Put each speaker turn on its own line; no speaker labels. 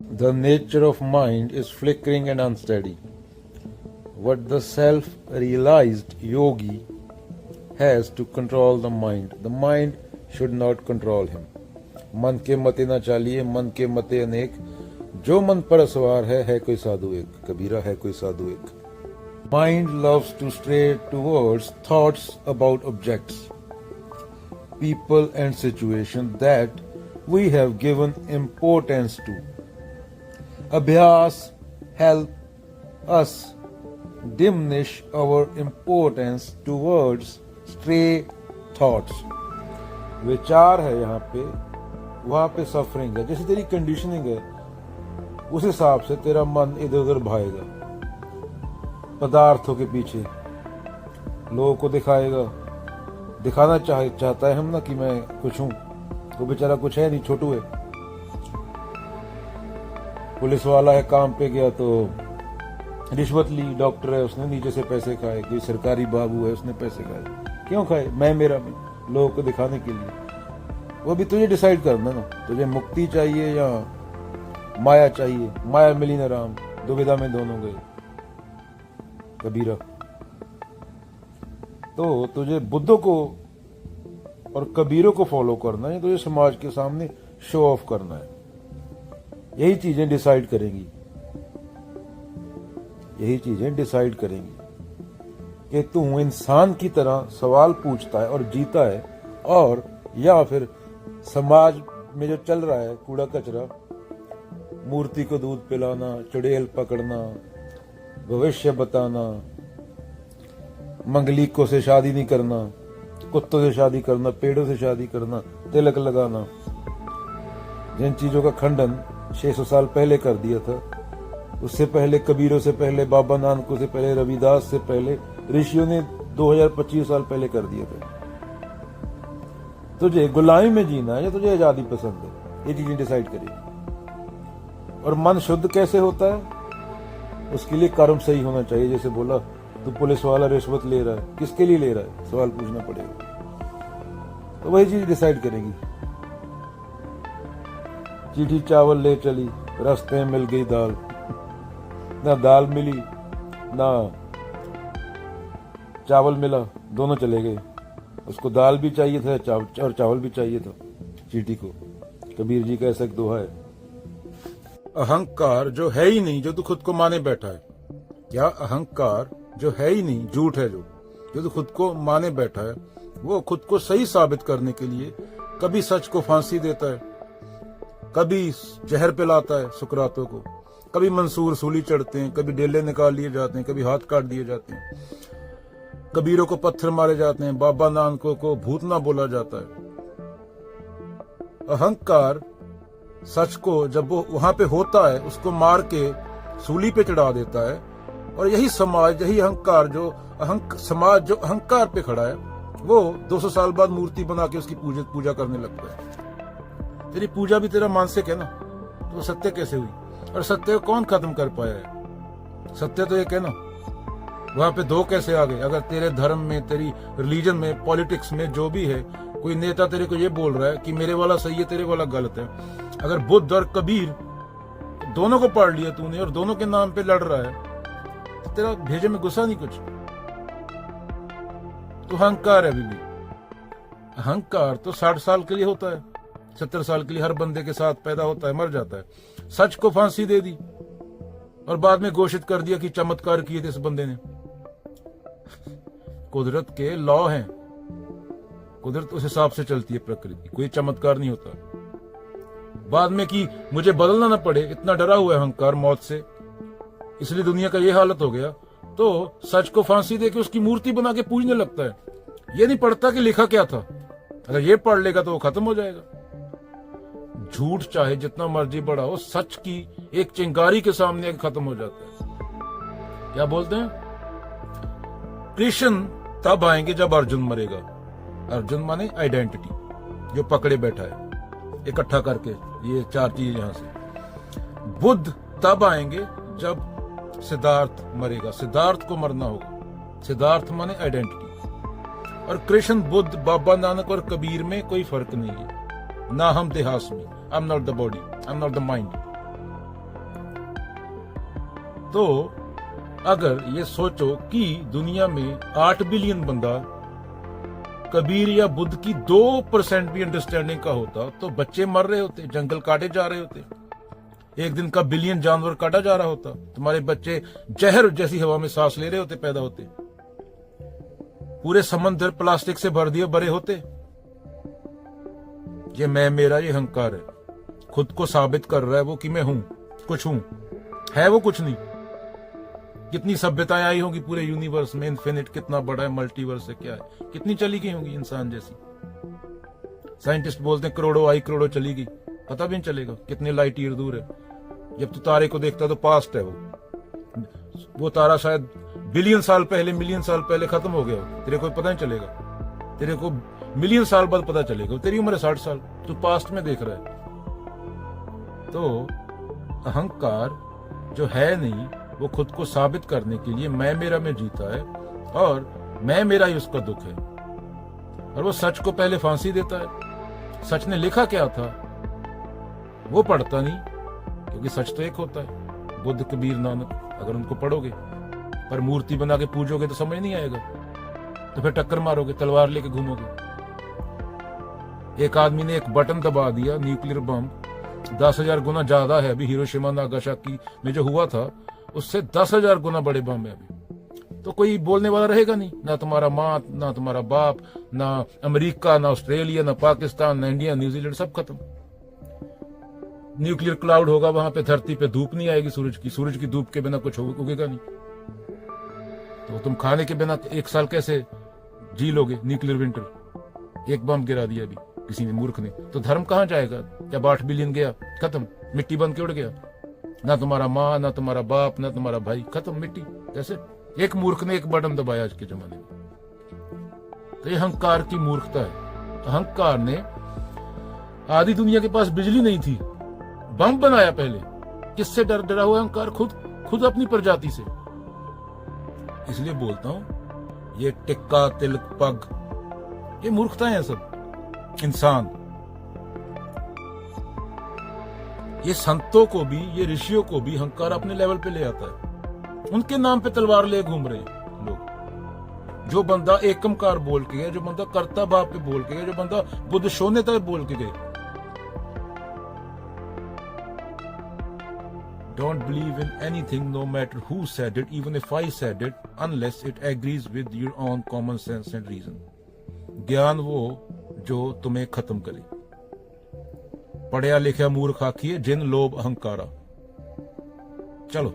The nature of mind is flickering and unsteady. What the self-realized yogi has to control the mind. The mind should not control him. मन के मते ना चालिए, मन के मते अनेक, जो मन पर सवार है कोई साधु एक, कबीरा है कोई साधु एक. Mind loves to stray towards thoughts about objects, people and situations that we have given importance to. Abhyas help us diminish our importance towards stray thoughts. विचार है यहाँ पे, वहां पे सफरिंग है. जैसे तेरी कंडीशनिंग है उस हिसाब से तेरा मन इधर उधर भाएगा, पदार्थों के पीछे, लोगों को दिखाएगा, दिखाना चाहता है हम ना कि मैं कुछ हूं. वो बेचारा कुछ है नहीं, छोटू है. पुलिस वाला है, काम पे गया तो रिश्वत ली. डॉक्टर है, उसने नीचे से पैसे खाए. कोई सरकारी बाबू है, उसने पैसे खाए. क्यों खाए? मैं मेरा में, लोगों को दिखाने के लिए. वो भी तुझे डिसाइड करना ना, तुझे मुक्ति चाहिए या माया चाहिए. माया मिली न राम, दुविधा में दोनों गए, कबीरा. तो तुझे बुद्धों को और कबीरों को फॉलो करना है, तुझे समाज के सामने शो ऑफ करना है. यही चीजें डिसाइड करेंगी, यही चीजें डिसाइड करेंगी कि तू इंसान की तरह सवाल पूछता है और जीता है, और या फिर समाज में जो चल रहा है कूड़ा कचरा, मूर्ति को दूध पिलाना, चुड़ैल पकड़ना, भविष्य बताना, मंगलीकों से शादी नहीं करना, कुत्तों से शादी करना, पेड़ों से शादी करना, तिलक लगाना, जिन चीजों का खंडन 600 साल पहले कर दिया था. उससे पहले कबीरों से पहले, बाबा नानकों से पहले, रविदास से पहले ऋषियों ने 2025 साल पहले कर दिए थे. तुझे गुलामी में जीना है या तुझे आजादी पसंद है, ये चीजें डिसाइड करेगी. और मन शुद्ध कैसे होता है? उसके लिए कर्म सही होना चाहिए. जैसे बोला, तू पुलिस वाला रिश्वत ले रहा है, किसके लिए ले रहा है? सवाल पूछना पड़ेगा. तो वही चीज डिसाइड करेगी. चिट्ठी चावल ले चली, रास्ते में मिल गई दाल. ना दाल मिली ना चावल मिला, दोनों चले गए. उसको दाल भी चाहिए था और चावल भी चाहिए था चींटी को. कबीर जी का ऐसा एक दोहा है. अहंकार जो है ही नहीं, जो तू खुद को माने बैठा है. क्या अहंकार जो है ही नहीं, झूठ है, जो तू खुद को माने बैठा है, वो खुद को सही साबित करने के लिए कभी सच को फांसी देता है, कभी जहर पिलाता है सुकरातों को, कभी मंसूर सूली चढ़ते हैं, कभी डेले निकाल लिए जाते हैं, कभी हाथ काट दिए जाते हैं, कबीरों को पत्थर मारे जाते हैं, बाबा नानकों को भूतना बोला जाता है. अहंकार सच को जब वो वहां पे होता है, उसको मार के सूली पे चढ़ा देता है. और यही समाज, यही अहंकार, जो समाज जो अहंकार पे खड़ा है, वो 200 साल बाद मूर्ति बना के उसकी पूजा करने लगता है. तेरी पूजा भी तेरा मानसिक है ना, तो सत्य कैसे हुई? और सत्य को कौन खत्म कर पाया है? सत्य तो एक है ना. वहां पे दो कैसे आ गए? अगर तेरे धर्म में, तेरी रिलीजन में, पॉलिटिक्स में, जो भी है, कोई नेता तेरे को ये बोल रहा है कि मेरे वाला सही है, तेरे वाला गलत है. अगर बुद्ध और कबीर दोनों को पढ़ लिया तूने और दोनों के नाम पे लड़ रहा है, तो तेरा भेजे में गुस्सा नहीं कुछ? तो अहंकार है अभी भी. अहंकार तो 60 साल के लिए होता है, 70 साल के लिए हर बंदे के साथ पैदा होता है, मर जाता है. सच को फांसी दे दी और बाद में घोषित कर दिया कि चमत्कार किए थे इस बंदे ने. कुदरत के लॉ हैं, कुदरत उस हिसाब से चलती है प्रकृति, कोई चमत्कार नहीं होता. बाद में कि मुझे बदलना ना पड़े, इतना डरा हुआ है अहंकार मौत से, इसलिए दुनिया का ये हालत हो गया. तो सच को फांसी दे के उसकी मूर्ति बना के पूजने लगता है. ये नहीं पढ़ता कि लिखा क्या था. अगर ये पढ़ लेगा तो वो खत्म हो जाएगा. झूठ चाहे जितना मर्जी बड़ा हो, सच की एक चिंगारी के सामने खत्म हो जाता है. क्या बोलते हैं? कृष्ण तब आएंगे जब अर्जुन मरेगा. अर्जुन माने आइडेंटिटी, जो पकड़े बैठा है इकट्ठा करके, ये 4 चीज यहां से. बुद्ध तब आएंगे जब सिद्धार्थ मरेगा. सिद्धार्थ को मरना होगा. सिद्धार्थ माने आइडेंटिटी. और कृष्ण, बुद्ध, बाबा नानक और कबीर में कोई फर्क नहीं है. ना हम देहास में. I am not the body, I am not the mind. तो अगर ये सोचो कि दुनिया में 8 बिलियन बंदा कबीर या बुद्ध की 2% भी अंडरस्टैंडिंग का होता तो बच्चे मर रहे होते, जंगल काटे जा रहे होते, एक दिन का बिलियन जानवर काटा जा रहा होता, तुम्हारे बच्चे जहर जैसी हवा में सांस ले रहे होते, पैदा होते, पूरे समंदर प्लास्टिक से भर दिए बड़े होते। ये मैं मेरा ये अहंकार है, खुद को साबित कर रहा है वो कि मैं हूं, कुछ हूं, है वो कुछ नहीं। कितनी सभ्यताएं आई होंगी पूरे यूनिवर्स में, इन्फिनिट कितना बड़ा है, मल्टीवर्स है क्या है, कितनी चली गई होंगी इंसान जैसी। साइंटिस्ट बोलते हैं करोड़ों आई करोड़ों चली गई, पता भी नहीं चलेगा कितने लाइट ईयर दूर है। जब तू तारे को देखता तो पास्ट है वो तारा शायद बिलियन साल पहले, मिलियन साल पहले खत्म हो गया हो, तेरे को पता नहीं चलेगा, तेरे को मिलियन साल बाद पता चलेगा। तेरी उम्र है 60 साल, तू पास्ट में देख रहा है। तो अहंकार जो है नहीं, वो खुद को साबित करने के लिए मैं मेरा में जीता है, और मैं मेरा ही उसका दुख है। और वो सच को पहले फांसी देता है। सच ने लिखा क्या था वो पढ़ता नहीं, क्योंकि सच तो एक होता है, बुद्ध कबीर नानक, अगर उनको पढ़ोगे, पर मूर्ति बना के पूजोगे तो समझ नहीं आएगा, तो फिर टक्कर मारोगे, तलवार लेके घूमोगे। एक आदमी ने एक बटन दबा दिया, न्यूक्लियर बम 10,000 गुना ज्यादा है अभी, हिरोशिमा नागासाकी में जो हुआ था उससे 10,000 गुना बड़े बम है अभी। तो कोई बोलने वाला रहेगा नहीं, ना तुम्हारा माँ, ना तुम्हारा बाप, ना अमेरिका, ना ऑस्ट्रेलिया, ना पाकिस्तान, ना इंडिया, न्यूजीलैंड, सब खत्म। न्यूक्लियर क्लाउड होगा वहां पे, धरती पे धूप नहीं आएगी सूरज की धूप के बिना कुछ उगेगा नहीं। तो तुम खाने के बिना 1 साल कैसे जी लोगे? न्यूक्लियर विंटर, एक बम गिरा दिया अभी किसी ने, मूर्ख ने। तो धर्म कहां जाएगा जब 8 बिलियन गया, खत्म, मिट्टी बन के उड़ गया। ना तुम्हारा माँ, ना तुम्हारा बाप, ना तुम्हारा भाई, खत्म, मिट्टी। कैसे? एक मूर्ख ने एक बटन दबाया आज के जमाने में। तो ये अहंकार की मूर्खता है। अहंकार ने, आधी दुनिया के पास बिजली नहीं थी, बम बनाया पहले। किससे डरा हुआ अहंकार? खुद अपनी प्रजाति से। इसलिए बोलता हूं, ये टिक्का, तिलक, पग, ये मूर्खता है सब। इंसान, ये संतों को भी, ये ऋषियों को भी अहंकार अपने लेवल पे ले आता है। उनके नाम पे तलवार ले घूम रहे हैं लोग। जो बंदा एकमकार बोल के गया, जो बंदा कर्ता भाव पे बोल के गया, जो बंदा बुद्ध शून्यता बोल के गए। Don't believe in anything, no matter who said it, even if I said it, unless it agrees with your own common sense and reason. ज्ञान वो जो तुम्हें खत्म करे। पढ़या लिखया मूर्ख आखिए जिन लोभ अहंकारा। चलो।